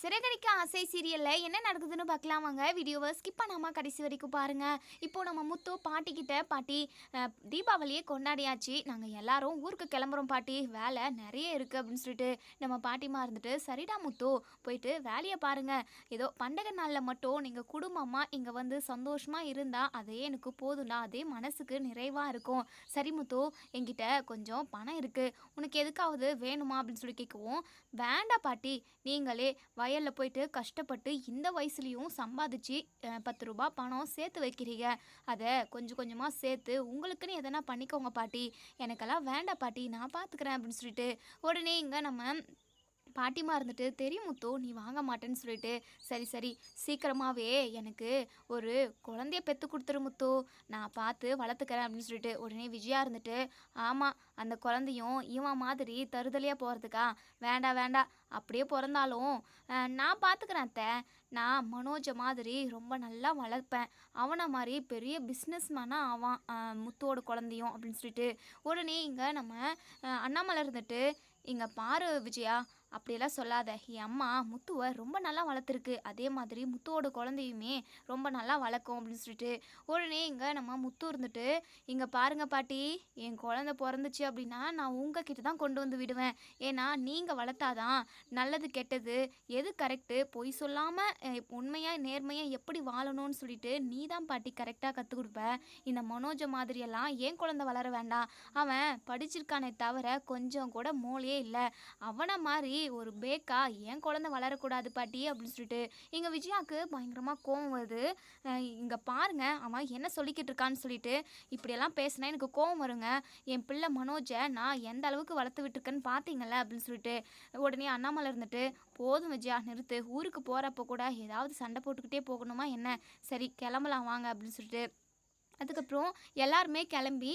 சிறகடிக்க ஆசை சீரியல்ல என்ன நடக்குதுன்னு பார்க்கலாம் வாங்க. வீடியோவை ஸ்கிப் பண்ணாமல் கடைசி வரைக்கும் பாருங்க. இப்போ நம்ம முத்து பாட்டிக்கிட்ட, பாட்டி தீபாவளியே கொண்டாடியாச்சு, நாங்கள் எல்லாரும் ஊருக்கு கிளம்புறோம் பாட்டி, வேலை நிறைய இருக்குது அப்படின்னு சொல்லிட்டு நம்ம பாட்டிமா இருந்துட்டு, சரிடா முத்து போயிட்டு வேலையை பாருங்க, ஏதோ பண்டகை நாளில் மட்டும் நீங்கள் குடும்பமாக இங்கே வந்து சந்தோஷமாக இருந்தால் அதே எனக்கு போதும்டா, அதே மனசுக்கு நிறைவாக இருக்கும். சரி முத்து, என்கிட்ட கொஞ்சம் பணம் இருக்குது, உனக்கு எதுக்காவது வேணுமா அப்படின்னு சொல்லி கேட்கவும், வேண்டாம் பாட்டி, நீங்களே வயலில் போயிட்டு கஷ்டப்பட்டு இந்த வயசுலேயும் சம்பாதிச்சு 10 ரூபா பணம் சேர்த்து வைக்கிறீங்க, அதை கொஞ்சம் கொஞ்சமாக சேர்த்து உங்களுக்குன்னு எதனா பண்ணிக்கோங்க பாட்டி, எனக்கெல்லாம் வேண்டாம் பாட்டி, நான் பார்த்துக்கிறேன் அப்படின்னு சொல்லிட்டு உடனே இங்கே நம்ம பாட்டிமா இருந்துட்டு, தெரியும் முத்து நீ வாங்க மாட்டேன்னு சொல்லிட்டு, சரி சரி சீக்கிரமாகவே எனக்கு ஒரு குழந்தைய பெற்று கொடுத்துரு முத்து, நான் பார்த்து வளர்த்துக்கிறேன் அப்படின்னு சொல்லிட்டு உடனே விஜயா இருந்துட்டு, ஆமாம் அந்த குழந்தையும் இவன் மாதிரி தருதலையாக போகிறதுக்கா, வேண்டாம் வேண்டாம், அப்படியே பிறந்தாலும் நான் பார்த்துக்கிறேன் அத்தை, நான் மனோஜை மாதிரி ரொம்ப நல்லா வளர்ப்பேன், அவனை மாதிரி பெரிய பிஸ்னஸ் மேனாக ஆவான் முத்துவோட குழந்தையும் அப்படின்னு சொல்லிட்டு உடனே இங்கே நம்ம அண்ணாமலை இருந்துட்டு, இங்கே பாரு விஜயா, அப்படியெல்லாம் சொல்லாத, என் அம்மா முத்துவை ரொம்ப நல்லா வளர்த்துருக்கு, அதே மாதிரி முத்துவோட குழந்தையுமே ரொம்ப நல்லா வளர்க்கும் அப்படின்னு சொல்லிட்டு உடனே இங்கே நம்ம முத்து இருந்துட்டு, இங்கே பாருங்க பாட்டி, என் குழந்தை பிறந்துச்சு அப்படின்னா நான் உங்ககிட்ட தான் கொண்டு வந்து விடுவேன், ஏன்னா நீங்கள் வளர்த்தாதான் நல்லது கெட்டது எது கரெக்டு, பொய் சொல்லாமல் உண்மையாக நேர்மையாக எப்படி வாழணும்னு சொல்லிட்டு நீ தான் பாட்டி கரெக்டாக கற்றுக் கொடுப்ப, இந்த மனோஜ மாதிரியெல்லாம் என் குழந்தை வளர வேண்டாம், அவன் படிச்சிருக்கானே தவிர கொஞ்சம் கூட மூளையே இல்லை, அவனை மாதிரி ஒரு பேக்கா என் குழந்தை வளரக்கூடாது பாட்டி அப்படின்னு சொல்லிட்டு இங்கே விஜயாவுக்கு பயங்கரமாக கோவம் வருது. இங்கே பாருங்க, அவன் என்ன சொல்லிக்கிட்டு இருக்கான்னு சொல்லிட்டு, இப்படியெல்லாம் பேசினா எனக்கு கோவம் வருங்க, என் பிள்ளை மனோஜை நான் எந்த அளவுக்கு வளர்த்து விட்டுருக்கேன்னு பார்த்தீங்கல்ல அப்படின்னு சொல்லிட்டு உடனே அண்ணாமலை இருந்துட்டு, போதும் விஜயா நிறுத்து, ஊருக்கு போகிறப்ப கூட ஏதாவது சண்டை போட்டுக்கிட்டே போகணுமா என்ன, சரி கிளம்பலாம் வாங்க அப்படின்னு சொல்லிட்டு அதுக்கப்புறம் எல்லாருமே கிளம்பி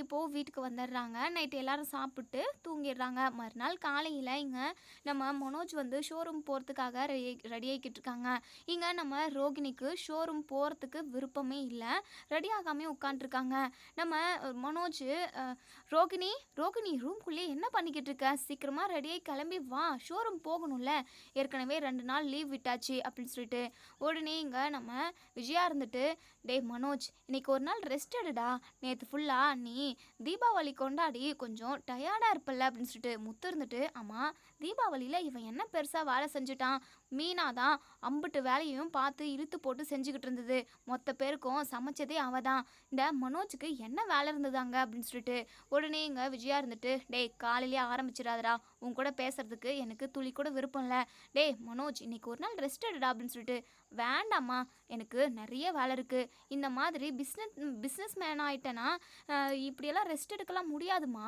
இப்போது வீட்டுக்கு வந்துடுறாங்க. நைட்டு எல்லோரும் சாப்பிட்டு தூங்கிடுறாங்க. மறுநாள் காலையில் இங்கே நம்ம மனோஜ் வந்து ஷோரூம் போகிறதுக்காக ரெடி ஆகிக்கிட்டு இருக்காங்க. இங்கே நம்ம ரோகிணிக்கு ஷோரூம் போகிறதுக்கு விருப்பமே இல்லை, ரெடி ஆகாமே உட்காண்ட்ருக்காங்க. நம்ம மனோஜ், ரோகிணி ரோகிணி ரூம்குள்ளேயே என்ன பண்ணிக்கிட்டு இருக்க, சீக்கிரமாக ரெடியாகி கிளம்பி வா, ஷோரூம் போகணும்ல, ஏற்கனவே 2 நாள் லீவ் விட்டாச்சு அப்படின்னு சொல்லிட்டு உடனே இங்கே நம்ம விஜயா இருந்துட்டு, டே மனோஜ், இன்னைக்கு ஒரு நாள் ரெஸ்ட் எடுடா, நேற்று ஃபுல்லாக நீ தீபாவளி கொண்டாடி கொஞ்சம் டயர்டாக இருப்பல்ல அப்படின்னு சொல்லிட்டு முத்து இருந்துட்டு, ஆமாம் தீபாவளியில் இவன் என்ன பெருசாக வேலை செஞ்சுட்டான், மீனா தான் அம்புட்டு வேலையும் பார்த்து இழுத்து போட்டு செஞ்சுக்கிட்டு இருந்தது, மொத்த பேருக்கும் சமைச்சதே அவ தான், இந்த மனோஜுக்கு என்ன வேலை இருந்ததாங்க அப்படின்னு சொல்லிட்டு உடனே இங்கே விஜயா இருந்துட்டு, டேய் காலையிலே ஆரம்பிச்சிடாதடா, உன் கூட பேசுறதுக்கு எனக்கு துளி கூட விருப்பம் இல்லை, டேய் மனோஜ் இன்னைக்கு ஒரு நாள் ரெஸ்ட் எடுடா அப்படின்னு சொல்லிட்டு, வேண்டாம்மா எனக்கு நிறைய வேலை இருக்குது, இந்த மாதிரி பிஸ்னஸ் மேன் ஆகிட்டேன்னா இப்படியெல்லாம் ரெஸ்ட் எடுக்கலாம் முடியாதுமா,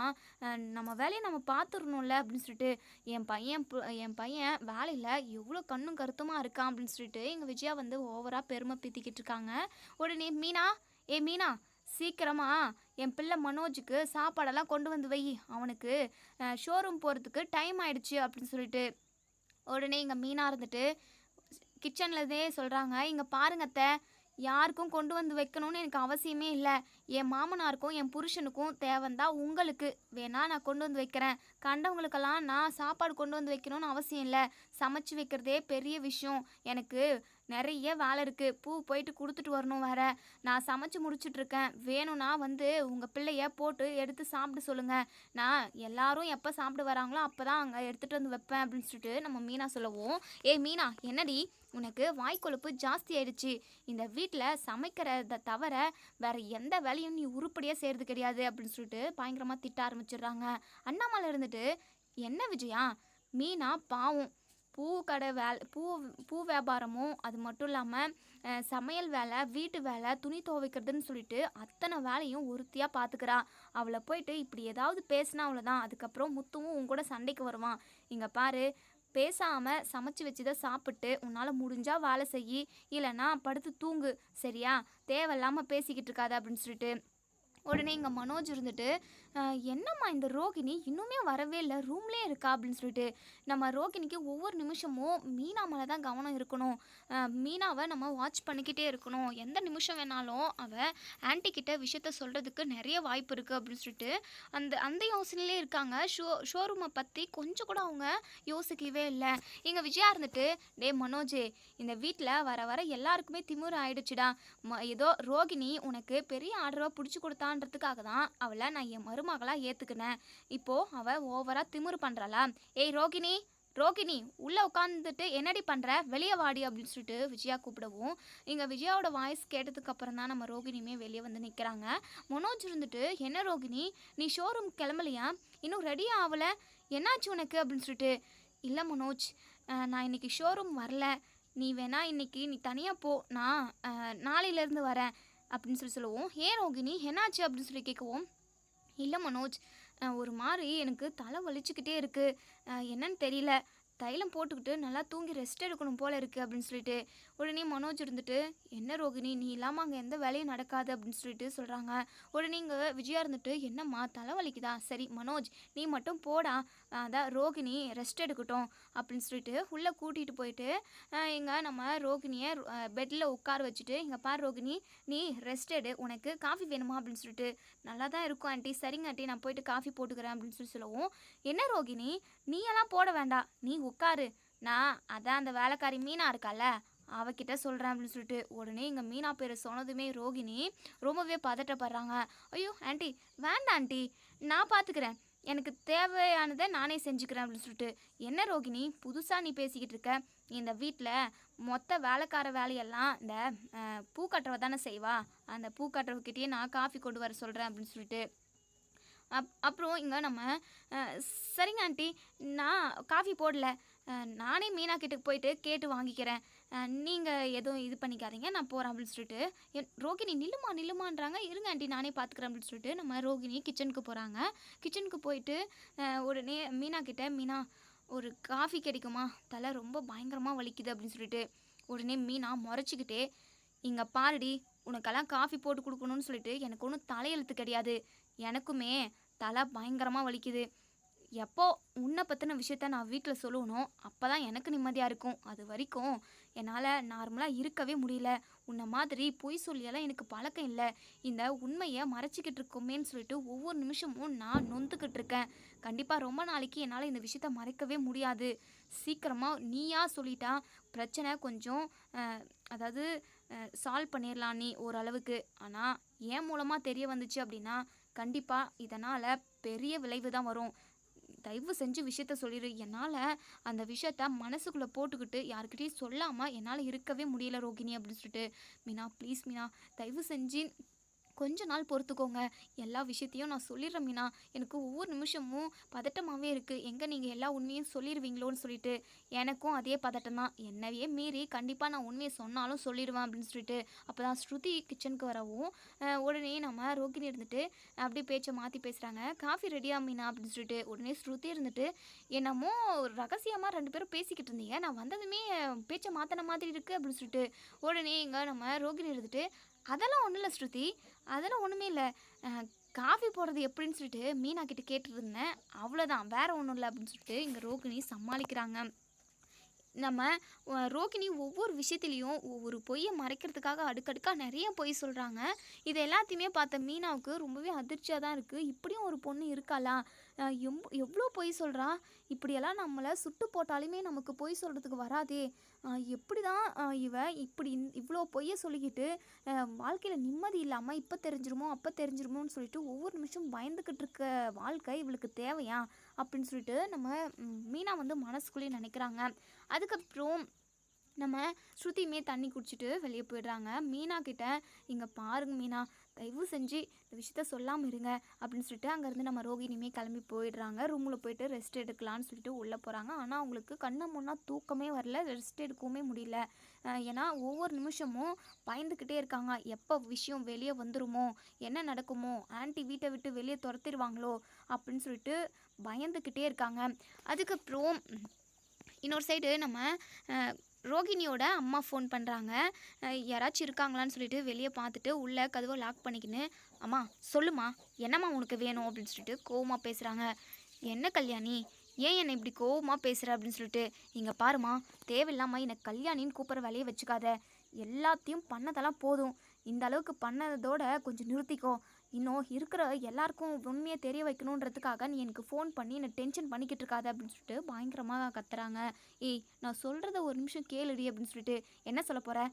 நம்ம வேலையை நம்ம பார்த்துடணும்ல அப்படின்னு சொல்லிட்டு, என் பையன் வேலையில் எவ்வளோ கண்ணும் கருத்துமாக இருக்கான் அப்படின்னு சொல்லிட்டு எங்கள் விஜயா வந்து ஓவராக பெருமை பீத்திக்கிட்டு இருக்காங்க. உடனே மீனா, மீனா சீக்கிரமா என் பிள்ளை மனோஜுக்கு சாப்பாடெல்லாம் கொண்டு வந்து வை, அவனுக்கு ஷோரூம் போகிறதுக்கு டைம் ஆயிடுச்சு அப்படின்னு சொல்லிட்டு உடனே இங்கே மீனா இருந்துட்டு கிச்சன்லதே சொல்கிறாங்க, இங்கே பாருங்க அத்தை, யாருக்கும் கொண்டு வந்து வைக்கணும்னு எனக்கு அவசியமே இல்லை, என் மாமனாருக்கும் என் புருஷனுக்கும் தேவைந்தா உங்களுக்கு வேணா நான் கொண்டு வந்து வைக்கிறேன், கண்டவங்களுக்கெல்லாம் நான் சாப்பாடு கொண்டு வந்து வைக்கணும்னு அவசியம் இல்லை, சமைச்சு வைக்கிறதே பெரிய விஷயம், எனக்கு நிறைய வேலை இருக்குது, பூ போயிட்டு கொடுத்துட்டு வரணும் வேற, நான் சமைச்சு முடிச்சுட்ருக்கேன், வேணும்னா வந்து உங்கள் பிள்ளைய போட்டு எடுத்து சாப்பிட சொல்லுங்கள், நான் எல்லாரும் எப்போ சாப்பிட வராங்களோ அப்போ தான் அங்கே எடுத்துகிட்டு வந்து வைப்பேன் அப்படின்னு சொல்லிட்டு நம்ம மீனா சொல்லவும், மீனா என்னடி உனக்கு வாய்க்கொழுப்பு ஜாஸ்தி ஆயிடுச்சு, இந்த வீட்டில் சமைக்கிறத தவிர வேறு எந்த வேலையும் நீ உருப்படியாக செய்கிறது கிடையாது அப்படின்னு சொல்லிட்டு பயங்கரமாக திட்ட ஆரம்பிச்சிடுறாங்க. அண்ணாமலை இருந்துட்டு, என்ன விஜயா, மீனா பாவம் பூ கடை பூ வியாபாரமும் அது மட்டும் இல்லாமல் சமையல் வேலை, வீட்டு வேலை, துணி துவைக்கிறதுன்னு சொல்லிட்டு அத்தனை வேலையும் ஒருத்தியாக பார்த்துக்கிறா, அவளை போயிட்டு இப்படி ஏதாவது பேசினா அவ்வளோதான், அதுக்கப்புறம் முத்துவும் உன் கூட சண்டைக்கு வருவான், இங்கே பாரு பேசாமல் சமைச்சு வச்சுதை சாப்பிட்டு உன்னால் முடிஞ்சால் வேலை செய்யி, இல்லைன்னா படுத்து தூங்கு, சரியா, தேவையில்லாமல் பேசிக்கிட்டு இருக்காத அப்படின்னு சொல்லிட்டு உடனே இங்கே மனோஜ் இருந்துட்டு, என்னம்மா இந்த ரோகிணி இன்னுமே வரவே இல்லை, ரூம்லேயே இருக்கா அப்படின்னு சொல்லிட்டு நம்ம ரோகிணிக்கு ஒவ்வொரு நிமிஷமும் மீனா மேலே தான் கவனம் இருக்கணும். மீனாவை நம்ம வாட்ச் பண்ணிக்கிட்டே இருக்கணும். எந்த நிமிஷம் வேணாலும் அவள் ஆன்ட்டி கிட்ட விஷயத்த சொல்கிறதுக்கு நிறைய வாய்ப்பு இருக்குது அப்படின்னு சொல்லிட்டு அந்த அந்த யோசனையிலே இருக்காங்க. ஷோரூமை பற்றி கொஞ்சம் கூட அவங்க யோசிக்கவே இல்லை. இங்கே விஜயா இருந்துட்டு, டே மனோஜே, இந்த வீட்டில் வர வர எல்லாருக்குமே திமிரு ஆயிடுச்சுடா. ஏதோ ரோகிணி உனக்கு பெரிய ஆர்டராக பிடிச்சி கொடுத்தான்றதுக்காக தான் அவளை நான் என் மருமகளாக ஏற்றுக்கினேன். இப்போது அவள் ஓவராக திமிரு பண்ணுறாளா? ஏய் ரோகிணி, ரோகிணி உள்ளே உட்காந்துட்டு என்னடி பண்ணுற, வெளியே வாடி அப்படின்னு சொல்லிட்டு விஜயா கூப்பிடவும், இங்கே விஜயாவோட வாய்ஸ் கேட்டதுக்கு அப்புறம் தான் நம்ம ரோகிணியுமே வெளியே வந்து நிற்கிறாங்க. மனோஜ் இருந்துட்டு, என்ன ரோகிணி நீ ஷோரூம் கிளம்பலையா, இன்னும் ரெடியாக ஆகலை, என்னாச்சு உனக்கு அப்படின்னு சொல்லிட்டு. இல்லை மனோஜ், நான் இன்னைக்கு ஷோரூம் வரல, நீ வேணா இன்னைக்கு நீ தனியாக போ, நான் நாளையிலேருந்து வரேன் அப்படின்னு சொல்லவும், ஏன் ரோகிணி என்னாச்சு அப்படின்னு சொல்லி கேட்கவும், இல்லை மனோஜ், ஒரு மாதிரி எனக்கு தலை வலிச்சுக்கிட்டே இருக்குது, என்னன்னு தெரியல, தைலம் போட்டுக்கிட்டு நல்லா தூங்கி ரெஸ்ட் எடுக்கணும் போல் இருக்குது அப்படின்னு சொல்லிட்டு. உடனே மனோஜ் இருந்துட்டு, என்ன ரோகிணி நீ இல்லாமல் அங்கே எந்த வேலையும் நடக்காது அப்படின்னு சொல்லிட்டு சொல்கிறாங்க. உடனே இங்கே விஜயா இருந்துட்டு, என்னம்மா தலை வலிக்குதா, சரி மனோஜ் நீ மட்டும் போடா, அதான் ரோகிணி ரெஸ்ட் எடுக்கட்டும் அப்படின்னு சொல்லிட்டு உள்ளே கூட்டிகிட்டு போயிட்டு இங்கே நம்ம ரோகிணியை பெட்டில் உட்கார வச்சுட்டு, இங்கே பார் ரோகிணி நீ ரெஸ்ட் எடு, உனக்கு காஃபி வேணுமா அப்படின்னு சொல்லிட்டு. நல்லா தான் இருக்கும் ஆண்டி, சரிங்க ஆண்டி நான் போயிட்டு காஃபி போட்டுக்கிறேன் அப்படின்னு சொல்லவும், என்ன ரோகிணி நீ எல்லாம் போட வேண்டாம், நீ உட்காரு, நான் அதான் அந்த வேலைக்காரி மீனா இருக்கால அவகிட்ட சொல்கிறேன் அப்படின்னு சொல்லிட்டு. உடனே இங்கே மீனா பேர் சொன்னதுமே ரோகிணி ரொம்பவே பதட்டப்படுறாங்க. ஐயோ ஆண்டி வேண்டாம் ஆண்டி, நான் பார்த்துக்கிறேன், எனக்கு தேவையானதை நானே செஞ்சுக்கிறேன் அப்படின்னு சொல்லிட்டு. என்ன ரோகிணி புதுசாக நீ பேசிக்கிட்டு இருக்க, இந்த வீட்டில் மொத்த வேலைக்கார வேலையெல்லாம் இந்த பூக்கட்டுறவை தானே செய்வா, அந்த பூக்கட்டுறவுக்கிட்டேயே நான் காஃபி கொண்டு வர சொல்கிறேன் அப்படின்னு சொல்லிட்டு. அப்புறம் இங்கே நம்ம சரிங்க ஆண்டி நான் காஃபி போடல, நானே மீனா கிட்ட போயிட்டு கேட்டு வாங்கிக்கிறேன், நீங்கள் எதுவும் இது பண்ணிக்காதீங்க நான் போகிறேன் அப்படின்னு சொல்லிட்டு. ரோகிணி நில்லுமான்றாங்க, இருங்க ஆண்டி நானே பார்த்துக்கிறேன் அப்படின்னு சொல்லிட்டு நம்ம ரோகிணி கிச்சனுக்கு போகிறாங்க. கிச்சனுக்கு போயிட்டு உடனே மீனா கிட்ட, மீனா ஒரு காஃபி கிடைக்குமா, தலை ரொம்ப பயங்கரமாக வலிக்குது அப்படின்னு சொல்லிட்டு. உடனே மீனா முறைச்சிக்கிட்டே, இங்கே பாருடி உனக்கெல்லாம் காஃபி போட்டு கொடுக்கணும்னு சொல்லிட்டு எனக்கு ஒன்றும் தலையெழுத்து கிடையாது, எனக்குமே தலை பயங்கரமாக வலிக்குது, எப்போ உன்னை பற்றின விஷயத்த நான் வீட்டில் சொல்லணும் அப்போ தான் எனக்கு நிம்மதியாக இருக்கும், அது வரைக்கும் என்னால் நார்மலாக இருக்கவே முடியல, உன்னை மாதிரி பொய் சொல்லியெல்லாம் எனக்கு பழக்கம் இல்லை, இந்த உண்மையை மறைச்சிக்கிட்டு இருக்கோமேன்னு சொல்லிட்டு ஒவ்வொரு நிமிஷமும் நான் நொந்துக்கிட்டு இருக்கேன், கண்டிப்பாக ரொம்ப நாளைக்கு என்னால் இந்த விஷயத்த மறைக்கவே முடியாது, சீக்கிரமாக நீயா சொல்லிட்டா பிரச்சனை கொஞ்சம் அதாவது சால்வ் பண்ணிடலாம் நீ ஓரளவுக்கு, ஆனால் ஏன் மூலமாக தெரிய வந்துச்சு அப்படின்னா கண்டிப்பாக இதனால் பெரிய விளைவு தான் வரும், தயவு செஞ்சு விஷயத்த சொல்லிடு, என்னால் அந்த விஷயத்த மனசுக்குள்ளே போட்டுக்கிட்டு யாருக்கிட்டையும் சொல்லாமல் என்னால் இருக்கவே முடியல ரோகிணி அப்படின்னு சொல்லிட்டு. மீனா ப்ளீஸ் மீனா தயவு செஞ்சு கொஞ்ச நாள் பொறுத்துக்கோங்க, எல்லா விஷயத்தையும் நான் சொல்லிடுறேன் மீனா, எனக்கு ஒவ்வொரு நிமிஷமும் பதட்டமாகவே இருக்குது, எங்கே நீங்கள் எல்லா உண்மையும் சொல்லிடுவீங்களோன்னு சொல்லிட்டு. எனக்கும் அதே பதட்டம் தான், என்னையே மீறி கண்டிப்பாக நான் உண்மையை சொன்னாலும் சொல்லிடுவேன் அப்படின்னு சொல்லிட்டு. அப்போ தான் ஸ்ருதி கிச்சனுக்கு வரவும் உடனே நம்ம ரோகிணி இருந்துட்டு அப்படி பேச்சை மாற்றி பேசுகிறாங்க, காஃபி ரெடியா மீனா அப்படின்னு சொல்லிட்டு. உடனே ஸ்ருதி இருந்துட்டு, என்னமோ ரகசியமாக ரெண்டு பேரும் பேசிக்கிட்டு இருந்தீங்க, நான் வந்ததுமே பேச்சை மாற்றின மாதிரி இருக்குது அப்படின்னு சொல்லிட்டு. உடனே இங்கே நம்ம ரோகிணி இருந்துட்டு, அதெல்லாம் ஒன்றும் இல்லை ஸ்ருதி, அதெல்லாம் ஒன்றுமே இல்லை, காஃபி போடுறது எப்படின்னு சொல்லிட்டு மீனா கிட்ட கேட்டுருந்தேன், அவ்வளோதான் வேற ஒன்றும் இல்லை அப்படின்னு சொல்லிட்டு இங்கே ரோகிணி சமாளிக்கிறாங்க. நம்ம ரோகிணி ஒவ்வொரு விஷயத்துலேயும் ஒவ்வொரு பொய்யை மறைக்கிறதுக்காக அடுக்கடுக்காக நிறைய பொய் சொல்கிறாங்க. இது எல்லாத்தையுமே பார்த்த மீனாவுக்கு ரொம்பவே அதிர்ச்சியாக தான் இருக்குது, இப்படியும் ஒரு பொண்ணு இருக்காளா, எவ்வளோ பொய் சொல்கிறா, இப்படியெல்லாம் நம்மளை சுட்டு போட்டாலுமே நமக்கு பொய் சொல்கிறதுக்கு வராதே, எப்படி தான் இப்படி இவ்வளோ பொய்யை சொல்லிக்கிட்டு வாழ்க்கையில் நிம்மதி இல்லாமல் இப்போ தெரிஞ்சிருமோ அப்போ தெரிஞ்சிருமோன்னு சொல்லிட்டு ஒவ்வொரு நிமிஷம் பயந்துக்கிட்டு இருக்க வாழ்க்கை இவளுக்கு தேவையா அப்படின்னு சொல்லிட்டு நம்ம மீனா வந்து மனசுக்குள்ளேயே நினைக்கிறாங்க. அதுக்கப்புறம் நம்ம ஸ்ருதியுமே தண்ணி குடிச்சிட்டு வெளியே போயிடுறாங்க. மீனா கிட்ட, இங்கே பாருங்க மீனா தயவு செஞ்சு இந்த விஷயத்த சொல்லாமல் இருங்க அப்படின்னு சொல்லிட்டு அங்கேருந்து நம்ம ரோகிணியுமே கிளம்பி போயிடுறாங்க. ரூமில் போயிட்டு ரெஸ்ட் எடுக்கலான்னு சொல்லிட்டு உள்ளே போகிறாங்க. ஆனால் அவங்களுக்கு கண்ணை முன்னா தூக்கமே வரல, ரெஸ்ட் எடுக்கவுமே முடியல, ஏன்னா ஒவ்வொரு நிமிஷமும் பயந்துக்கிட்டே இருக்காங்க, எப்போ விஷயம் வெளியே வந்துருமோ, என்ன நடக்குமோ, ஆன்ட்டி வீட்டை விட்டு வெளியே துரத்திடுவாங்களோ அப்படின்னு சொல்லிட்டு பயந்துக்கிட்டே இருக்காங்க. அதுக்கப்புறம் இன்னொரு சைடு நம்ம ரோகிணியோட அம்மா ஃபோன் பண்ணுறாங்க. யாராச்சும் இருக்காங்களான்னு சொல்லிட்டு வெளியே பார்த்துட்டு உள்ளே கதவை லாக் பண்ணிக்கின்னு, அம்மா சொல்லுமா, என்னம்மா உனக்கு வேணும் அப்படின்னு சொல்லிட்டு கோவமாக பேசுகிறாங்க. என்ன கல்யாணி, ஏன் என்னை இப்படி கோவமாக பேசுகிற அப்படின்னு சொல்லிட்டு, இங்கே பாருமா, தேவையில்லாமல் என்னை கல்யாணின்னு கூப்பிட்ற வேலையை வச்சுக்காத. எல்லாத்தையும் பண்ணதெல்லாம் போதும். இந்த அளவுக்கு பண்ணதோட கொஞ்சம் நிறுத்திக்கோ. இன்னும் இருக்கிற எல்லாருக்கும் உண்மையை தெரிய வைக்கணுன்றதுக்காக நீ எனக்கு ஃபோன் பண்ணி என்னை டென்ஷன் பண்ணிக்கிட்டு இருக்காத அப்படின்னு சொல்லிட்டு பயங்கரமாக கத்துறாங்க. ஏய், நான் சொல்கிறத ஒரு நிமிஷம் கேளுடி அப்படின்னு சொல்லிட்டு, என்ன சொல்ல போகிற,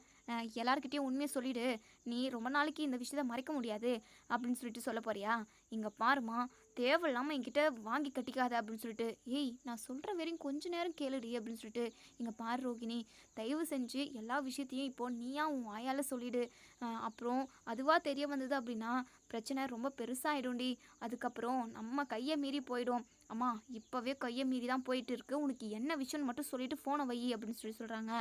எல்லாருக்கிட்டேயும் உண்மையை சொல்லிடு, நீ ரொம்ப நாளைக்கு இந்த விஷயத்த மறைக்க முடியாது அப்படின்னு சொல்லிட்டு சொல்ல போறியா? இங்கே பாருமா, தேவையில்லாமல் என்கிட்ட வாங்கி கட்டிக்காத அப்படின்னு சொல்லிட்டு, ஏய் நான் சொல்கிற வரையும் கொஞ்ச நேரம் கேளுடி அப்படின்னு சொல்லிட்டு, இங்கே பாரு ரோகிணி, தயவு செஞ்சு எல்லா விஷயத்தையும் இப்போ நீயா உன் வாயால் சொல்லிடு. அப்புறம் அதுவாக தெரிய வந்தது அப்படின்னா பிரச்சனை ரொம்ப பெருசாகிடும்டி. அதுக்கப்புறம் நம்ம கையை மீறி போயிடும். அம்மா இப்போவே கையை மீறி தான் போயிட்டு இருக்கு, உனக்கு என்ன விஷயம்னு மட்டும் சொல்லிட்டு ஃபோனை வை அப்படின்னு சொல்லி சொல்கிறாங்க.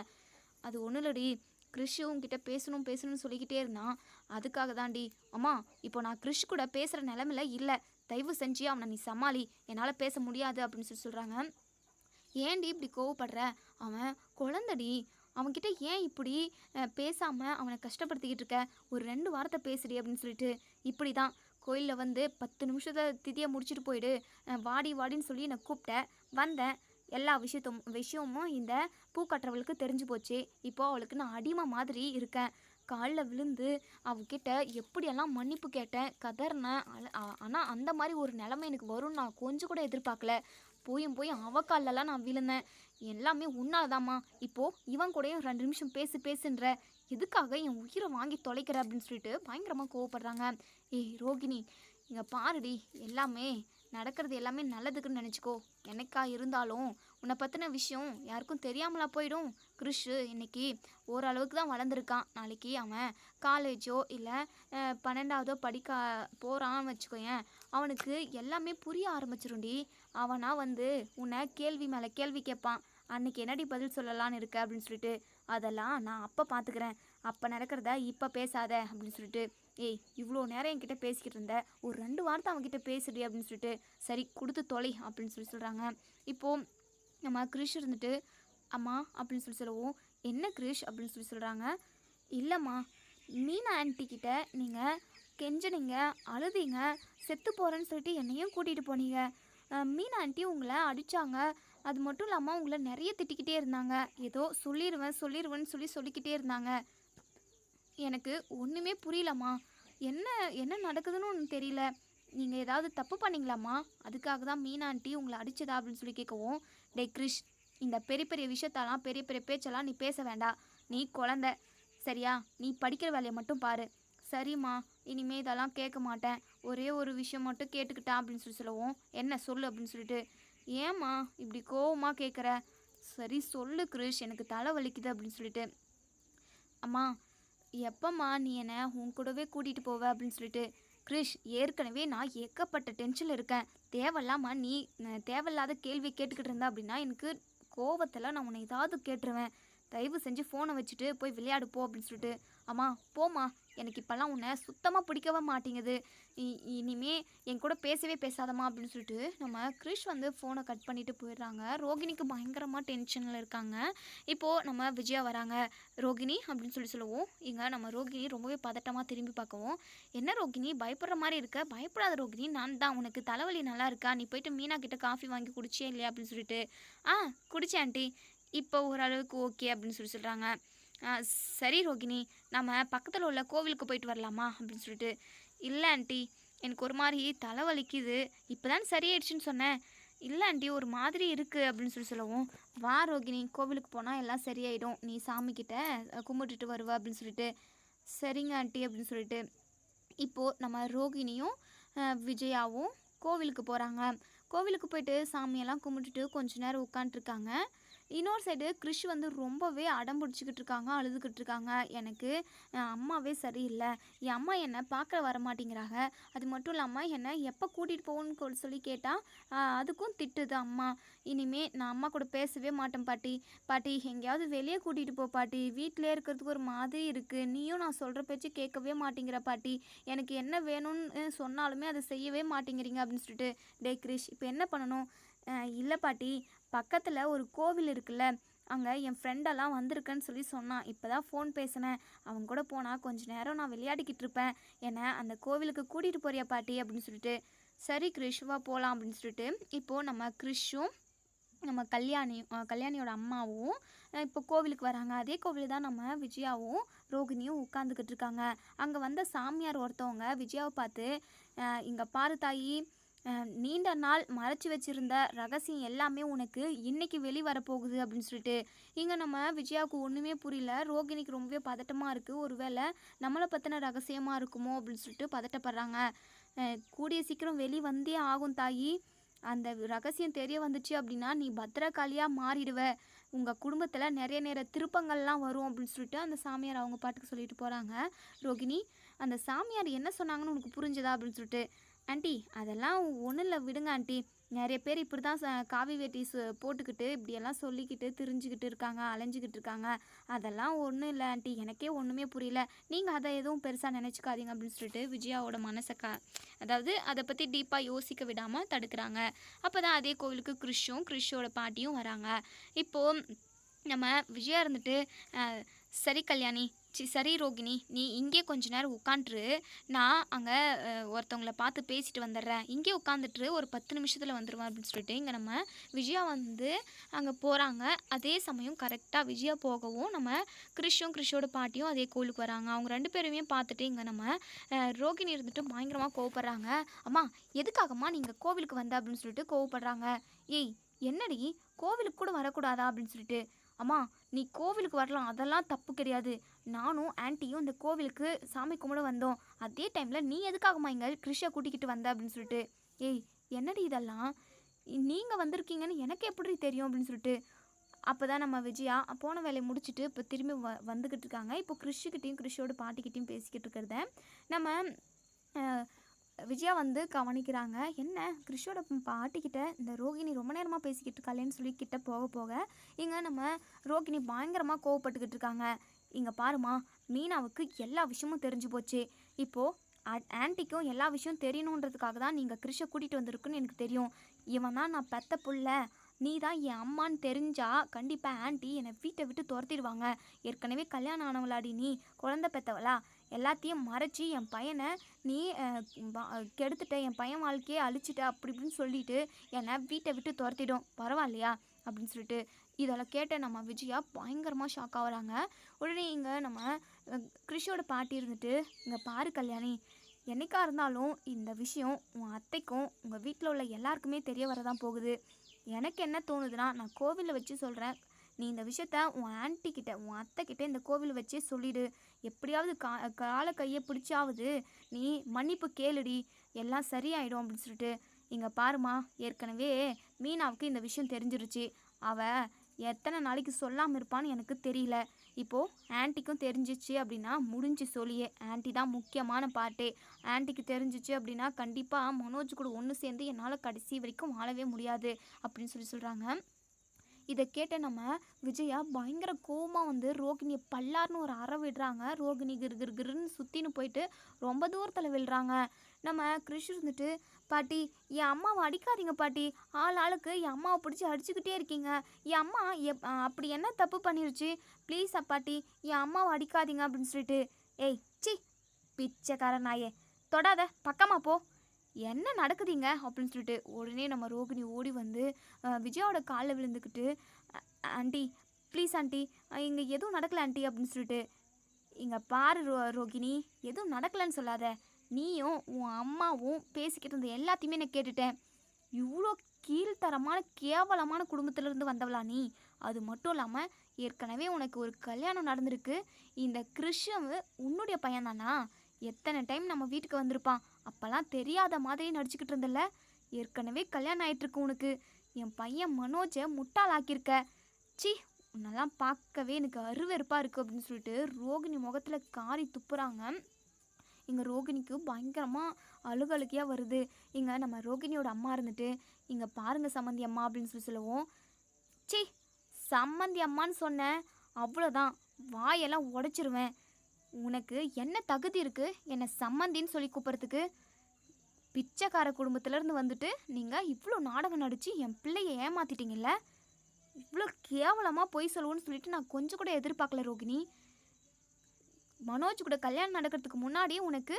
அது ஒன்றும் இல்லடி, கிறிஷ் உங்ககிட்ட பேசணும்னு சொல்லிக்கிட்டே இருந்தான், அதுக்காக தான்டி. அம்மா இப்போ நான் கிறிஷ் கூட பேசுகிற நிலமையில இல்லை, தயவு செஞ்சு அவனை நீ சமாளி, என்னால் பேச முடியாது அப்படின்னு சொல்லி சொல்கிறாங்க. ஏன்டி இப்படி கோவப்படுற, அவன் குழந்தடி, அவன்கிட்ட ஏன் இப்படி பேசாமல் அவனை கஷ்டப்படுத்திக்கிட்டு இருக்க, ஒரு 2 வார்த்தை பேசுடி அப்படின்னு சொல்லிட்டு, இப்படி தான் கோயிலில் வந்து 10 நிமிஷத்தை திதியை முடிச்சுட்டு போயிடு, வாடி வாடின்னு சொல்லி என்னை கூப்பிட்டேன், வந்தேன், எல்லா விஷயமும் இந்த பூக்கட்டுறவளுக்கு தெரிஞ்சு போச்சு. இப்போ அவளுக்கு நான் அடிமை மாதிரி இருக்கேன். காலில் விழுந்து அவகிட்ட எப்படியெல்லாம் மன்னிப்பு கேட்டேன், கதறினேன். ஆனால் அந்த மாதிரி ஒரு நிலைமை எனக்கு வரும்னு நான் கொஞ்சம் கூட எதிர்பார்க்கல. போய் அவ கால்லலாம் நான் விழுந்தேன். எல்லாமே உன்னால்தாம்மா. இப்போது இவன் கூடயும் 2 நிமிஷம் பேசுன்ற, எதுக்காக என் உயிரை வாங்கி தொலைக்கிற அப்படின்னு சொல்லிட்டு பயங்கரமாக கோவப்படுறாங்க. ஏய் ரோகிணி, இங்கே பாருடி, எல்லாமே நடக்கிறது எல்லாமே நல்லதுக்குன்னு நினச்சிக்கோ. எனக்கா இருந்தாலும் உன்னை பற்றின விஷயம் யாருக்கும் தெரியாமலா போயிடும். கிறிஷ் இன்னைக்கு ஓரளவுக்கு தான் வளர்ந்துருக்கான். நாளைக்கு அவன் காலேஜோ இல்லை 12வதோ படிக்க போகிறான்னு வச்சுக்கோயேன், அவனுக்கு எல்லாமே புரிய ஆரம்பிச்சிரும்டி. அவனா வந்து உன்னை கேள்வி மேலே கேள்வி கேட்பான். அன்னைக்கு என்னடி பதில் சொல்லலான்னு இருக்க அப்படின்னு சொல்லிட்டு, அதெல்லாம் நான் அப்போ பார்த்துக்கிறேன், அப்போ நடக்கிறத இப்போ பேசாத அப்படின்னு சொல்லிட்டு, ஏய் இவ்வளோ நேரம் என்கிட்ட பேசிக்கிட்டு இருந்த, ஒரு 2 வார்த்தை அவன்கிட்ட பேசுடி அப்படின்னு சொல்லிட்டு, சரி கொடுத்து தொலை அப்படின்னு சொல்லி சொல்கிறாங்க. இப்போது நம்ம கிறிஷ் இருந்துட்டு, அம்மா அப்படின்னு சொல்லி சொல்லவும், என்ன கிறிஷ் அப்படின்னு சொல்லி சொல்கிறாங்க. இல்லைம்மா, மீனா ஆன்ட்டிக்கிட்ட நீங்கள் கெஞ்சினீங்க, அழுதீங்க, செத்து போகிறேன்னு சொல்லிட்டு என்னையும் கூட்டிகிட்டு போனீங்க. மீனா ஆன்ட்டி உங்களை அடித்தாங்க, அது மட்டும் இல்லாமல் உங்களை நிறைய திட்டிக்கிட்டே இருந்தாங்க. ஏதோ சொல்லிடுவேன்னு சொல்லிக்கிட்டே இருந்தாங்க. எனக்கு ஒன்றுமே புரியலம்மா, என்ன என்ன நடக்குதுன்னு ஒன்று தெரியல. நீங்கள் ஏதாவது தப்பு பண்ணிங்களாம்மா, அதுக்காக தான் மீனா ஆண்டி உங்களை அடிச்சதா அப்படின்னு சொல்லி கேட்கவும், டே கிறிஷ், இந்த பெரிய பெரிய விஷயத்தெல்லாம் பெரிய பெரிய பேச்செல்லாம் நீ பேச வேண்டாம். நீ குழந்த சரியா, நீ படிக்கிற வேலையை மட்டும் பாரு. சரிம்மா, இனிமேல் இதெல்லாம் கேட்க மாட்டேன், ஒரே ஒரு விஷயம் மட்டும் கேட்டுக்கிட்டா அப்படின்னு சொல்லவும், என்ன சொல்லு அப்படின்னு சொல்லிட்டு, ஏம்மா இப்படி கோவமாக கேட்குற, சரி சொல்லு கிறிஷ், எனக்கு தலை வலிக்குது அப்படின்னு சொல்லிட்டு, அம்மா எப்பம்மா நீ என்னை உன் கூடவே கூட்டிகிட்டு போவ அப்படின்னு சொல்லிட்டு, கிறிஷ் ஏற்கனவே நான் ஏகப்பட்ட டென்ஷனில் இருக்கேன், தேவையில்லாமல் நீ தேவையில்லாத கேள்வி கேட்டுக்கிட்டு இருந்தா அப்படின்னா எனக்கு கோவத்தில் நான் உன்னை ஏதாவது கேட்டுருவேன். தயவு செஞ்சு ஃபோனை வச்சுட்டு போய் விளையாடு போ அப்படின்னு சொல்லிட்டு, அம்மா போம்மா, எனக்கு இப்போல்லாம் உன்னை சுத்தமாக பிடிக்கவே மாட்டேங்குது, இனிமே என் கூட பேசவே பேசாதம்மா அப்படின்னு சொல்லிட்டு நம்ம கிறிஷ் வந்து ஃபோனை கட் பண்ணிட்டு போயிடுறாங்க. ரோகிணிக்கு பயங்கரமாக டென்ஷனில் இருக்காங்க. இப்போது நம்ம விஜயா வராங்க. ரோகிணி அப்படின்னு சொல்லவும், இங்கே நம்ம ரோகிணி ரொம்பவே பதட்டமாக திரும்பி பார்க்கவும், என்ன ரோகிணி பயப்படுற மாதிரி இருக்க, பயப்படாத ரோகிணி, நான் தான், உனக்கு தலைவலி நல்லா இருக்கா, நீ போயிட்டு மீனா கிட்ட காஃபி வாங்கி குடிச்சியே இல்லையா அப்படின்னு சொல்லிட்டு, குடிச்சேன் ஆண்டி, இப்போ ஓரளவுக்கு ஓகே அப்படின்னு சொல்கிறாங்க. சரி ரோகிணி, நம்ம பக்கத்தில் உள்ள கோவிலுக்கு போயிட்டு வரலாமா அப்படின்னு சொல்லிட்டு, இல்லை ஆண்டி, எனக்கு ஒரு மாதிரி தலைவலிக்குது, இப்போ தான் சரியாயிடுச்சுன்னு சொன்னேன். இல்லை ஆண்டி, ஒரு மாதிரி இருக்குது அப்படின்னு சொல்லவும், வா ரோகிணி, கோவிலுக்கு போனால் எல்லாம் சரியாயிடும், நீ சாமிக்கிட்ட கும்பிட்டுட்டு வருவ அப்படின்னு சொல்லிட்டு, சரிங்க ஆண்டி அப்படின்னு சொல்லிட்டு, இப்போது நம்ம ரோகிணியும் விஜயாவும் கோவிலுக்கு போகிறாங்க. கோவிலுக்கு போயிட்டு சாமியெல்லாம் கும்பிட்டுட்டு கொஞ்ச நேரம் உட்காந்துருக்காங்க. இன்னொரு சைடு கிறிஷ் வந்து ரொம்பவே அடம் பிடிச்சிக்கிட்டு இருக்காங்க, அழுதுகிட்டு இருக்காங்க. எனக்கு அம்மாவே சரியில்லை, என் அம்மா என்னை பார்க்க வர மாட்டேங்கிறாங்க, அது மட்டும் இல்லாமல் என்னை எப்போ கூட்டிகிட்டு போகணுன்னு சொல்லி கேட்டால் அதுக்கும் திட்டுது அம்மா. இனிமே நான் அம்மா கூட பேசவே மாட்டேன் பாட்டி, பாட்டி எங்கேயாவது வெளியே கூட்டிகிட்டு போ பாட்டி, வீட்டிலே இருக்கிறதுக்கு ஒரு மாதிரி இருக்குது, நீயும் நான் சொல்கிற பேச்சு கேட்கவே மாட்டேங்கிற பாட்டி, எனக்கு என்ன வேணும்னு சொன்னாலுமே அதை செய்யவே மாட்டேங்கிறீங்க அப்படின்னு சொல்லிட்டு, டே கிறிஷ் இப்போ என்ன பண்ணணும், இல்லை பாட்டி, பக்கத்தில் ஒரு கோவில் இருக்குல்ல, அங்கே என் ஃப்ரெண்டெல்லாம் வந்திருக்கேன்னு சொல்லி சொன்னான். இப்போ தான் ஃபோன் பேசினேன். அவங்க கூட போனால் கொஞ்ச நேரம் நான் விளையாடிக்கிட்டு இருப்பேன். என்னை அந்த கோவிலுக்கு கூட்டிகிட்டு போறியா பாட்டி அப்படின்னு சொல்லிட்டு. சரி கிரிஷ் வா போகலாம் அப்படின்னு சொல்லிட்டு இப்போது நம்ம கிரிஷும் நம்ம கல்யாணியோட அம்மாவும் இப்போ கோவிலுக்கு வராங்க. அதே கோவில் தான் நம்ம விஜயாவும் ரோகிணியும் உட்காந்துக்கிட்டு இருக்காங்க. அங்கே வந்த சாமியார் ஒருத்தவங்க விஜயாவை பார்த்து, இங்கே பாரு தாயி, நீண்ட நாள் மறைச்சி வச்சிருந்த ரகசியம் எல்லாமே உனக்கு இன்னைக்கு வெளிவரப்போகுது அப்படின்னு சொல்லிட்டு. இங்கே நம்ம விஜயாவுக்கு ஒன்றுமே புரியல. ரோகிணிக்கு ரொம்பவே பதட்டமாக இருக்குது. ஒருவேளை நம்மளை பற்றின ரகசியமாக இருக்குமோ அப்படின்னு சொல்லிட்டு பதட்டப்படுறாங்க. கூடிய சீக்கிரம் வந்தே ஆகும் தாயி. அந்த ரகசியம் தெரிய வந்துச்சு அப்படின்னா நீ பத்திரகாளியாக மாறிடுவ. உங்கள் குடும்பத்தில் நிறைய திருப்பங்கள்லாம் வரும் அப்படின்னு சொல்லிட்டு அந்த சாமியார் அவங்க பாட்டுக்கு சொல்லிட்டு போகிறாங்க. ரோகிணி, அந்த சாமியார் என்ன சொன்னாங்கன்னு உனக்கு புரிஞ்சதா அப்படின்னு சொல்லிட்டு. ஆண்டி, அதெல்லாம் ஒன்றும் இல்லை, விடுங்க ஆண்டி. நிறைய பேர் இப்படி தான் காவி வேட்டி போட்டுக்கிட்டு இப்படியெல்லாம் சொல்லிக்கிட்டு திரிஞ்சுக்கிட்டு இருக்காங்க, அலைஞ்சிக்கிட்டு இருக்காங்க. அதெல்லாம் ஒன்றும் இல்லை ஆண்டி, எனக்கே ஒன்றுமே புரியல. நீங்கள் அதை எதுவும் பெருசாக நினச்சிக்காதீங்க அப்படின்னு சொல்லிட்டு விஜயாவோட மனசை அதாவது அதை பற்றி டீப்பாக யோசிக்க விடாமல் தடுக்கிறாங்க. அப்போ தான் அதே கோவிலுக்கு கிறிஷோட பாட்டியும் வராங்க. இப்போது நம்ம விஜயா இருந்துட்டு, சரி கல்யாணி, சரி ரோகிணி, நீ இங்கே கொஞ்ச நேரம் உட்காந்துரு. நான் அங்கே ஒருத்தவங்கள பார்த்து பேசிட்டு வந்துடுறேன். இங்கே உட்காந்துட்டு ஒரு 10 நிமிஷத்தில் வந்துடுவேன் அப்படின்னு சொல்லிட்டு இங்கே நம்ம விஜயா வந்து அங்கே போகிறாங்க. அதே சமயம் கரெக்டாக விஜயா போகவும் நம்ம கிறிஷோட பாட்டியும் அதே கோவிலுக்கு வராங்க. அவங்க 2 பேருமே பார்த்துட்டு இங்கே நம்ம ரோகிணி இருந்துட்டு பயங்கரமாக கோவப்படுறாங்க. அம்மா, எதுக்காகம்மா நீங்கள் கோவிலுக்கு வந்த அப்படின்னு சொல்லிட்டு கோவப்படுறாங்க. ஏய், என்னடி கோவிலுக்கு கூட வரக்கூடாதா அப்படின்னு சொல்லிட்டு. அம்மா, நீ கோவிலுக்கு வரலாம், அதெல்லாம் தப்பு கிடையாது. நானும் ஆன்ட்டியும் இந்த கோவிலுக்கு சாமி கும்பிட வந்தோம். அதே டைமில் நீ எதுக்காகம்மா இங்கே கிறிஷை கூட்டிக்கிட்டு வந்த அப்படின்னு சொல்லிட்டு. ஏய், என்னடி இதெல்லாம், நீங்கள் வந்திருக்கீங்கன்னு எனக்கு எப்படி தெரியும் அப்படின்னு சொல்லிட்டு. அப்போ தான் நம்ம விஜயா போன வேலையை முடிச்சுட்டு இப்போ திரும்பி வந்துக்கிட்டு இருக்காங்க. இப்போ கிறிஷோட பாட்டிக்கிட்டையும் பேசிக்கிட்டு இருக்கிறத நம்ம விஜயா வந்து கவனிக்கிறாங்க. என்ன கிறிஷோட பாட்டிக்கிட்ட இந்த ரோகிணி ரொம்ப நேரமாக பேசிக்கிட்டு இருக்காளேன்னு சொல்லி கிட்ட போக இங்கே நம்ம ரோகிணி பயங்கரமாக கோவப்பட்டுக்கிட்டு இருக்காங்க. இங்கே பாருமா, மீனாவுக்கு எல்லா விஷயமும் தெரிஞ்சு போச்சு. இப்போது ஆன்ட்டிக்கும் எல்லா விஷயம் தெரியணுன்றதுக்காக தான் நீங்கள் கிறிஷை கூட்டிகிட்டு வந்திருக்குன்னு எனக்கு தெரியும். இவன் தான் நான் பெத்த புள்ள, நீ தான் என் அம்மான்னு தெரிஞ்சா கண்டிப்பாக ஆன்ட்டி என்னை வீட்டை விட்டு துரத்திடுவாங்க. ஏற்கனவே கல்யாணம் ஆனவளாடி, நீ குழந்தை பெற்றவளா? எல்லாத்தையும் மறைச்சி என் பையனை நீ கெடுத்துட்ட, என் பையன் வாழ்க்கையே அழிச்சிட்ட அப்படி இப்படின்னு சொல்லிட்டு என்னை வீட்டை விட்டு துரத்திடும், பரவாயில்லையா அப்படின்னு சொல்லிட்டு. இதெல்லாம் கேட்ட நம்ம விஜயா பயங்கரமாக ஷாக் ஆகுறாங்க. உடனே இங்கே நம்ம கிறிஷோட பாட்டி இருந்துட்டு, இங்கே பாரு கல்யாணி, என்னைக்கா இருந்தாலும் இந்த விஷயம் உன் அத்தைக்கும் உங்கள் வீட்டில் உள்ள எல்லாருக்குமே தெரிய வரதான் போகுது. எனக்கு என்ன தோணுதுன்னா, நான் கோவிலில் வச்சு சொல்கிறேன், நீ இந்த விஷயத்த உன் ஆன்ட்டிக்கிட்ட உன் அத்தைக்கிட்ட இந்த கோவிலை வச்சே சொல்லிடு. எப்படியாவது காலை கையை பிடிச்சாவது நீ மன்னிப்பு கேளுடி, எல்லாம் சரியாயிடும் அப்படின்னு சொல்லிட்டு. இங்கே பாருமா, ஏற்கனவே மீனாவுக்கு இந்த விஷயம் தெரிஞ்சிருச்சு. அவள் எத்தனை நாளைக்கு சொல்லாமல் இருப்பான்னு எனக்கு தெரியல. இப்போது ஆன்ட்டிக்கும் தெரிஞ்சிச்சு அப்படின்னா முடிஞ்சு சொல்லியே. ஆன்ட்டி தான் முக்கியமான பார்ட்டே. ஆன்ட்டிக்கு தெரிஞ்சிச்சு அப்படின்னா கண்டிப்பாக மனோஜ் கூட ஒன்று சேர்ந்து என்னால் கடைசி வரைக்கும் வாழவே முடியாது அப்படின்னு சொல்கிறாங்க. இதை கேட்ட நம்ம விஜயா பயங்கர கோவமாக வந்து ரோகிணியை பல்லார்னு ஒரு அறை விடுறாங்க. ரோகிணி கிருன்னு சுற்றின்னு போயிட்டு ரொம்ப தூரத்தில் விழுறாங்க. நம்ம கிறிஷ் இருந்துட்டு, பாட்டி என் அம்மாவை அடிக்காதீங்க பாட்டி, ஆளுக்கு என் அம்மாவை பிடிச்சி அடிச்சுக்கிட்டே இருக்கீங்க. என் அம்மா அப்படி என்ன தப்பு பண்ணிருச்சு, ப்ளீஸ் பாட்டி என் அம்மாவை அடிக்காதீங்க அப்படின்னு சொல்லிட்டு. ஏய் சி பிச்சைக்கார நாயே, தொடாத, பக்கமாக போ, என்ன நடக்குதுங்க அப்படின்னு சொல்லிட்டு. உடனே நம்ம ரோகிணி ஓடி வந்து விஜயாவோட காலில் விழுந்துக்கிட்டு, ஆண்டி ப்ளீஸ் ஆண்டி, இங்கே எதுவும் நடக்கலை ஆண்டி அப்படின்னு சொல்லிட்டு. இங்கே பாரு ரோகிணி, எதுவும் நடக்கலைன்னு சொல்லாத. நீயும் உன் அம்மாவும் பேசிக்கிட்டு இருந்த எல்லாத்தையுமே நான் கேட்டுட்டேன். இவ்வளோ கீழ்த்தரமான கேவலமான குடும்பத்திலேருந்து வந்தவளா நீ? அது மட்டும் இல்லாமல் ஏற்கனவே உனக்கு ஒரு கல்யாணம் நடந்திருக்கு. இந்த கிறிஷம் உன்னுடைய பையன் தானா? எத்தனை டைம் நம்ம வீட்டுக்கு வந்திருப்பான், அப்போல்லாம் தெரியாத மாதிரி நடிச்சுக்கிட்டு இருந்தல. ஏற்கனவே கல்யாணம் ஆகிட்டுருக்கு உனக்கு. என் பையன் மனோஜை முட்டாளாக்கியிருக்க. சி, உன்னெல்லாம் பார்க்கவே எனக்கு அருவெறுப்பாக இருக்குது அப்படின்னு சொல்லிட்டு ரோகிணி முகத்தில் காரி துப்புறாங்க. இங்கே ரோகிணிக்கு பயங்கரமாக அழுகழுகையாக வருது. இங்கே நம்ம ரோகிணியோட அம்மா இருந்துட்டு, இங்கே பாருங்கள் சம்மந்தி அம்மா அப்படின்னு சொல்லவும், சி சம்மந்தி அம்மான்னு சொன்னேன் அவ்வளோதான், வாயெல்லாம் உடைச்சிருவேன். உனக்கு என்ன தகுதி இருக்குது என்னை சம்மந்தின்னு சொல்லி கூப்பிட்றதுக்கு? பிச்சைக்கார குடும்பத்திலேருந்து வந்துட்டு நீங்கள் இவ்வளோ நாடகம் நடித்து என் பிள்ளையை ஏமாற்றிட்டீங்கல்ல. இவ்வளோ கேவலமாக பொய் சொல்லுவோன்னு சொல்லிட்டு நான் கொஞ்சம் கூட எதிர்பார்க்கல ரோகிணி. மனோஜ் கூட கல்யாணம் நடக்கிறதுக்கு முன்னாடியே உனக்கு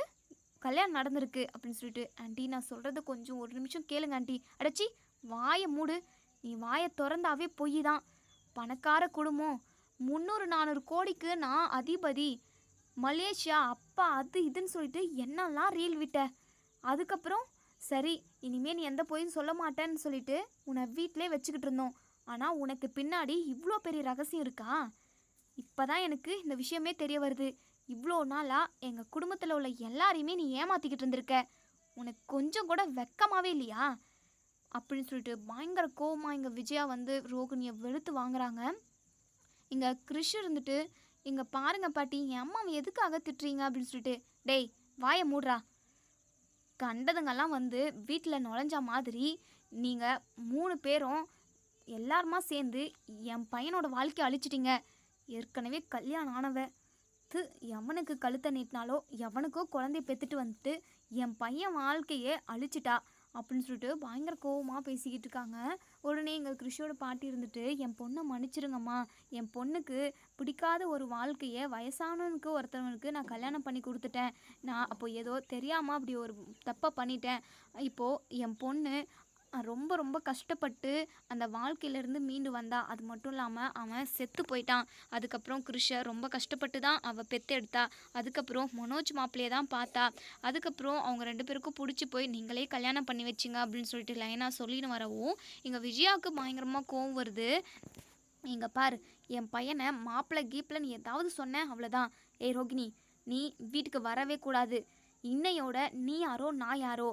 கல்யாணம் நடந்திருக்கு அப்படின்னு சொல்லிட்டு. ஆண்டி நான் சொல்கிறத கொஞ்சம் ஒரு நிமிஷம் கேளுங்க ஆண்டி. அடச்சி வாயை மூடு. நீ வாயை திறந்தாவே பொய் தான். பணக்கார குடும்பம், 300-400 கோடிக்கு நான் அதிபதி, மலேசியா அப்பா அது இதுன்னு சொல்லிட்டு என்னெல்லாம் ரீல் விட்ட. அதுக்கப்புறம் சரி இனிமேல் நீ எந்த பொய்யும் சொல்ல மாட்டேன்னு சொல்லிட்டு உன்னை வீட்டிலே வச்சுக்கிட்டு இருந்தோம். ஆனால் உனக்கு பின்னாடி இவ்வளோ பெரிய ரகசியம் இருக்கா? இப்போ தான் எனக்கு இந்த விஷயமே தெரிய வருது. இவ்வளோ நாளாக எங்கள் குடும்பத்தில் உள்ள எல்லாரையுமே நீ ஏமாற்றிக்கிட்டு இருந்திருக்க. உனக்கு கொஞ்சம் கூட வெக்கமாகவே இல்லையா அப்படின்னு சொல்லிட்டு பயங்கர கோவமாக இங்கே விஜயா வந்து ரோகிணியை வெளுத்து வாங்குறாங்க. இங்கே கிறிஷ் இருந்துட்டு இங்கே பாருங்க பாட்டி, என் அம்மாவை எதுக்காக திட்டுறீங்க அப்படின்னு சொல்லிட்டு. டேய் வாயை மூடுறா. கண்டதுங்கெல்லாம் வந்து வீட்டில் நுழைஞ்ச மாதிரி நீங்கள் 3 பேரும் எல்லாருமா சேர்ந்து என் பையனோட வாழ்க்கையை அழிச்சிட்டிங்க. ஏற்கனவே கல்யாணம் ஆனவ எவனுக்கு கழுத்தை நீட்டினாலோ எவனுக்கோ குழந்தைய பெற்றுட்டு வந்துட்டு என் பையன் வாழ்க்கையே அழிச்சிட்டா அப்படின்னு சொல்லிட்டு பயங்கர கோவமாக பேசிக்கிட்டு இருக்காங்க. உடனே எங்கள் கிறிஷோட பாட்டி இருந்துட்டு, என் பொண்ணை மன்னிச்சிருங்கம்மா, என் பொண்ணுக்கு பிடிக்காத ஒரு வாழ்க்கையை வயசானவனுக்கு ஒருத்தவனுக்கு நான் கல்யாணம் பண்ணி கொடுத்துட்டேன். நான் அப்போ ஏதோ தெரியாமல் அப்படி ஒரு தப்பை பண்ணிட்டேன். இப்போது என் பொண்ணு ரொம்ப ரொம்ப கஷ்டப்பட்டு அந்த வாழ்க்கையிலேருந்து மீண்டு வந்தா. அது மட்டும் இல்லாமல் அவன் செத்து போயிட்டான். அதுக்கப்புறம் கிருஷை ரொம்ப கஷ்டப்பட்டு தான் அவள் பெற்றெடுத்தா. அதுக்கப்புறம் மனோஜ் மாப்பிள்ளையை தான் பார்த்தா. அதுக்கப்புறம் அவங்க 2 பேருக்கும் பிடிச்சி போய் நீங்களே கல்யாணம் பண்ணி வச்சிங்க அப்படின்னு சொல்லிட்டு லைனாக சொல்லின்னு வரவும் இங்கே விஜயாவுக்கு பயங்கரமாக கோவம் வருது. இங்கே பாரு, என் பையனை மாப்பிள்ளை கீப்பிள்னு ஏதாவது சொன்னேன் அவ்வளோதான். ஏய் ரோகிணி, நீ வீட்டுக்கு வரவே கூடாது. இன்னையோட நீ யாரோ நான் யாரோ.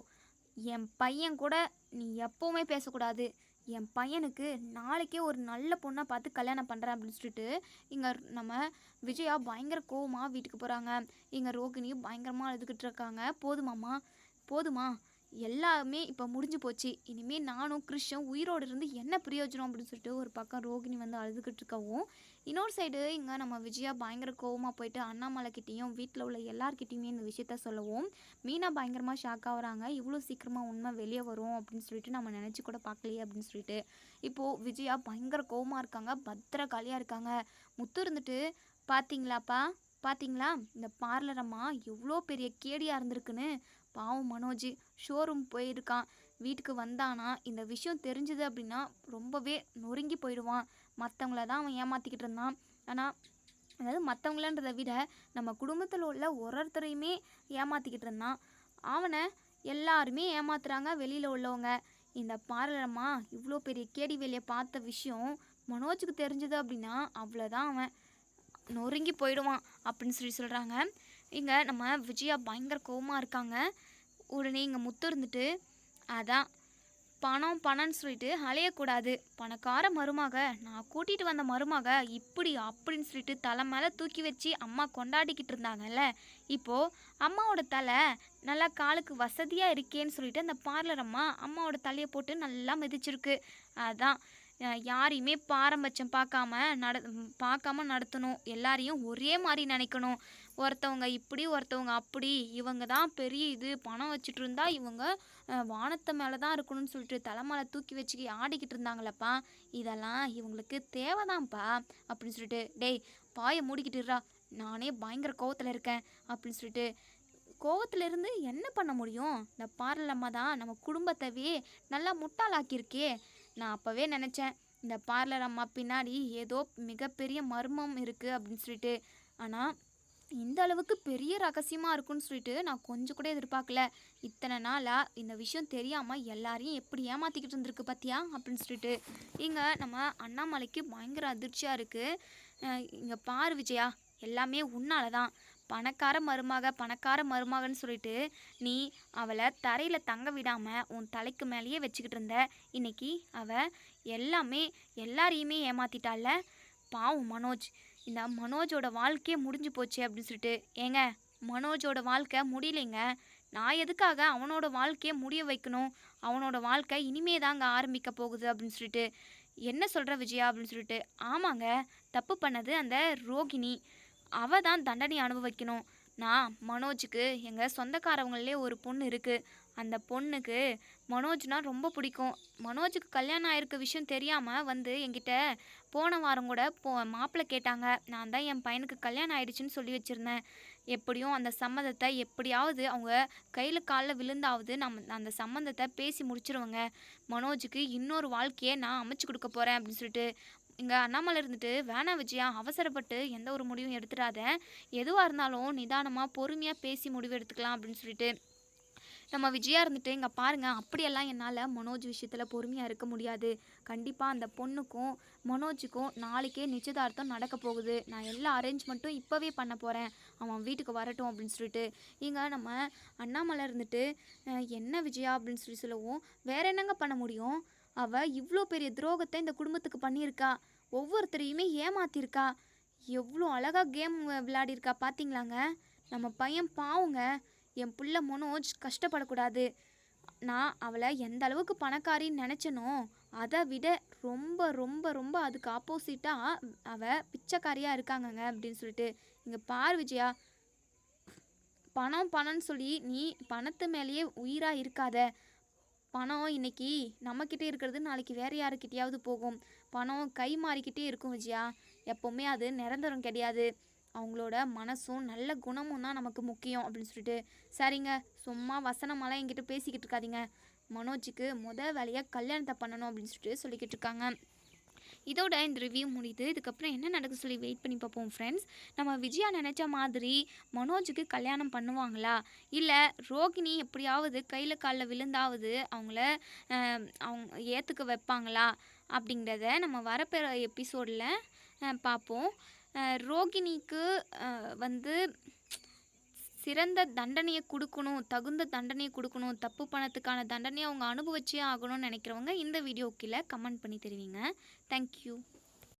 என் பையன் கூட நீ எப்போவுமே பேசக்கூடாது. என் பையனுக்கு நாளைக்கே ஒரு நல்ல பொண்ணாக பார்த்து கல்யாணம் பண்ணுறேன் அப்படின்னு சொல்லிட்டு இங்கே நம்ம விஜயா பயங்கர கோவமாக வீட்டுக்கு போகிறாங்க. இங்கே ரோகிணியும் பயங்கரமாக அழுதுகிட்டு இருக்காங்க. போதுமாம்மா, போதுமா, எல்லாமே இப்போ முடிஞ்சு போச்சு. இனிமேல் நானும் கிறிஷும் உயிரோடு இருந்து என்ன பிரயோஜனம் அப்படின்னு சொல்லிட்டு ஒரு பக்கம் ரோகிணி வந்து அழுதுகிட்டு இருக்கவும், இன்னொரு சைடு இங்கே நம்ம விஜயா பயங்கர கோவமாக போயிட்டு அண்ணாமலைக்கிட்டேயும் வீட்டில் உள்ள எல்லார்கிட்டையுமே இந்த விஷயத்த சொல்லவும் மீனா பயங்கரமாக ஷாக் ஆகுறாங்க. இவ்வளோ சீக்கிரமாக உண்மை வெளியே வரும் அப்படின்னு சொல்லிட்டு நம்ம நினச்சி கூட பார்க்கலையே அப்படின்னு சொல்லிட்டு. இப்போது விஜயா பயங்கர கோவமாக இருக்காங்க, பத்திரகாளியாக இருக்காங்க. முத்து இருந்துட்டு, பார்த்தீங்களாப்பா பார்த்தீங்களா இந்த பார்லர் அம்மா எவ்வளோ பெரிய கேடியாக இருந்திருக்குன்னு. பாவம் மனோஜ் ஷோரூம் போயிருக்கான். வீட்டுக்கு வந்தானா இந்த விஷயம் தெரிஞ்சுது அப்படின்னா ரொம்பவே நொறுங்கி போயிடுவான். மற்றவங்கள தான் அவன் ஏமாற்றிக்கிட்டு இருந்தான். ஆனால் அதாவது மற்றவங்களன்றதை விட நம்ம குடும்பத்தில் உள்ள ஒருத்தரையுமே ஏமாற்றிக்கிட்டு இருந்தான். அவனை எல்லாருமே ஏமாத்துறாங்க வெளியில் உள்ளவங்க. இந்த பார்லரம்மா இவ்வளோ பெரிய கேடி வேலையை பார்த்த விஷயம் மனோஜுக்கு தெரிஞ்சுது அப்படின்னா அவ்வளோதான், அவன் நொறுங்கி போயிடுவான் அப்படின்னு சொல்லி சொல்கிறாங்க. இங்கே நம்ம விஜயா பயங்கர கோவமாக இருக்காங்க. உடனே இங்கே முத்து இருந்துட்டு, அதான் பணம் பணம்னு சொல்லிட்டு அலையக்கூடாது. பணக்கார மருமக, நான் கூட்டிகிட்டு வந்த மருமக இப்படி அப்படின்னு சொல்லிட்டு தலை மேலே தூக்கி வச்சு அம்மா கொண்டாடிக்கிட்டு இருந்தாங்கல்ல. இப்போது அம்மாவோட தலை நல்லா காலுக்கு வசதியாக இருக்கேன்னு சொல்லிட்டு அந்த பார்லர் அம்மா அம்மாவோட தலையை போட்டு நல்லா மிதிச்சிருக்கு. அதான் யாரையுமே பாரபட்சம் பார்க்காம நடத்தணும். எல்லாரையும் ஒரே மாதிரி நினைக்கணும். ஒருத்தவங்க இப்படி ஒருத்தவங்க அப்படி, இவங்க தான் பெரிய இது பணம் வச்சுட்டு இருந்தா இவங்க வானத்தை மேலே தான் இருக்கணும்னு சொல்லிட்டு தலைமையில தூக்கி வச்சு ஆடிக்கிட்டு இருந்தாங்களப்பா. இதெல்லாம் இவங்களுக்கு தேவைதான்ப்பா அப்படின்னு சொல்லிட்டு. டேய் பாயை மூடிக்கிட்டுறா, நானே பயங்கர கோவத்தில் இருக்கேன் அப்படின்னு சொல்லிட்டு. கோவத்திலிருந்து என்ன பண்ண முடியும்? இந்த பார்லம்மா தான் நம்ம குடும்பத்தவே நல்லா முட்டாளாக்கியிருக்கே. நான் அப்போவே நினச்சேன் இந்த பார்லர் அம்மா பின்னாடி ஏதோ மிகப்பெரிய மர்மம் இருக்குது அப்படின்னு சொல்லிட்டு. ஆனால் இந்த அளவுக்கு பெரிய ரகசியமாக இருக்குன்னு சொல்லிட்டு நான் கொஞ்சம் கூட எதிர்பார்க்கல. இத்தனை நாளாக இந்த விஷயம் தெரியாமல் எல்லாரையும் எப்படி ஏமாற்றிக்கிட்டு இருந்திருக்கு பார்த்தியா அப்படின்னு சொல்லிட்டு. இங்கே நம்ம அண்ணாமலைக்கு பயங்கர அதிர்ச்சியாக இருக்குது. இங்கே பாரு விஜயா, எல்லாமே உன்னால தான். பணக்கார மருமகன்னு சொல்லிட்டு நீ அவளை தரையில் தங்க விடாமல் உன் தலைக்கு மேலேயே வச்சுக்கிட்டு இருந்த. இன்னைக்கு அவள் எல்லாரையுமே ஏமாத்திட்டால. பாவம் மனோஜ், இந்த மனோஜோட வாழ்க்கையே முடிஞ்சு போச்சு அப்படின்னு சொல்லிட்டு. ஏங்க, மனோஜோட வாழ்க்கை முடியலைங்க. நான் எதுக்காக அவனோட வாழ்க்கையை முடிய வைக்கணும்? அவனோட வாழ்க்கை இனிமே தாங்க ஆரம்பிக்க போகுது அப்படின்னு சொல்லிட்டு. என்ன சொல்கிற விஜயா அப்படின்னு சொல்லிட்டு. ஆமாங்க, தப்பு பண்ணது அந்த ரோகிணி, அவள் தான் தண்டனை அனுபவிக்கணும். நான் மனோஜுக்கு எங்கள் சொந்தக்காரவங்களே ஒரு பொண்ணு இருக்குது, அந்த பொண்ணுக்கு மனோஜ்னா ரொம்ப பிடிக்கும். மனோஜுக்கு கல்யாணம் ஆயிருக்க விஷயம் தெரியாமல் வந்து என்கிட்ட போன வாரம் கூட மாப்பிள்ளை கேட்டாங்க. நான் தான் என் பையனுக்கு கல்யாணம் ஆயிடுச்சுன்னு சொல்லி வச்சுருந்தேன். எப்படியும் அந்த சம்மதத்தை எப்படியாவது அவங்க கையில் காலில் விழுந்தாவது அந்த சம்மந்தத்தை பேசி முடிச்சிருவாங்க. மனோஜுக்கு இன்னொரு வாழ்க்கையை நான் அமைச்சு கொடுக்க போகிறேன் அப்படின்னு சொல்லிட்டு இங்கே அண்ணாமலை இருந்துட்டு, வேணாம் விஜயா, அவசரப்பட்டு எந்த ஒரு முடிவும் எடுத்துடாத, எதுவாக இருந்தாலும் நிதானமாக பொறுமையாக பேசி முடிவு எடுத்துக்கலாம் அப்படின்னு சொல்லிட்டு நம்ம விஜயா இருந்துட்டு, இங்கே பாருங்க, அப்படியெல்லாம் என்னால் மனோஜ் விஷயத்தில் பொறுமையாக இருக்க முடியாது. கண்டிப்பாக அந்த பொண்ணுக்கும் மனோஜுக்கும் நாளைக்கே நிச்சயதார்த்தம் நடக்க போகுது. நான் எல்லா அரேஞ்ச்மெண்ட்டும் இப்போவே பண்ண போகிறேன், அவன் வீட்டுக்கு வரட்டும் அப்படின்னு சொல்லிட்டு இங்கே நம்ம அண்ணாமலை இருந்துட்டு, என்ன விஜயா அப்படின்னு சொல்லவும், வேற என்னங்க பண்ண முடியும்? அவள் இவ்வளோ பெரிய துரோகத்தை இந்த குடும்பத்துக்கு பண்ணியிருக்கா, ஒவ்வொருத்தரையுமே ஏமாத்திருக்கா, எவ்வளோ அழகாக கேம் விளையாடிருக்கா பார்த்தீங்களாங்க. நம்ம பையன் பாவங்க, என் புள்ள மனோஜ் கஷ்டப்படக்கூடாது. நான் அவளை எந்த அளவுக்கு பணக்காரின்னு நினச்சனோ அதை விட ரொம்ப ரொம்ப ரொம்ப அதுக்கு ஆப்போசிட்டாக அவள் பிச்சைக்காரியாக இருக்காங்கங்க அப்படின்னு சொல்லிட்டு, இங்கே பார் விஜயா, பணம் பணம்னு சொல்லி நீ பணத்து மேலேயே உயிராக இருக்காத. பணம் இன்னைக்கு நம்மக்கிட்டே இருக்கிறது நாளைக்கு வேறு யாருக்கிட்டையாவது போகும். பணம் கை மாறிக்கிட்டே இருக்கும் விஜயா. எப்போவுமே அது நிரந்தரம் கிடையாது. அவங்களோட மனசும் நல்ல குணமும் தான் நமக்கு முக்கியம் அப்படின்னு சொல்லிட்டு, சரிங்க, சும்மா வசனமெல்லாம் என்கிட்ட பேசிக்கிட்டு இருக்காதீங்க, மனோஜுக்கு வேலையாக கல்யாணத்தை பண்ணணும் அப்படின்னு சொல்லிட்டு சொல்லிக்கிட்டு இருக்காங்க. இதோட இந்த ரிவ்யூ முடியுது. இதுக்கப்புறம் என்ன நடக்குது சொல்லி வெயிட் பண்ணி பார்ப்போம் ஃப்ரெண்ட்ஸ். நம்ம விஜயா நினச்ச மாதிரி மனோஜுக்கு கல்யாணம் பண்ணுவாங்களா, இல்லை ரோகிணி எப்படியாவது கையில் காலில் விழுந்தாவது அவங்கள அவங்க ஏற்றுக்க வைப்பாங்களா அப்படிங்கிறத நம்ம வரப்போகிற எபிசோடில் பார்ப்போம். ரோகிணிக்கு வந்து சிறந்த தண்டனையை கொடுக்கணும், தகுந்த தண்டனையை கொடுக்கணும், தப்பு பணத்துக்கான தண்டனையை அவங்க அனுபவிச்சே ஆகணும்னு நினைக்கிறவங்க இந்த வீடியோ கீழே கமெண்ட் பண்ணி தெரிவிங்க. தேங்க்யூ.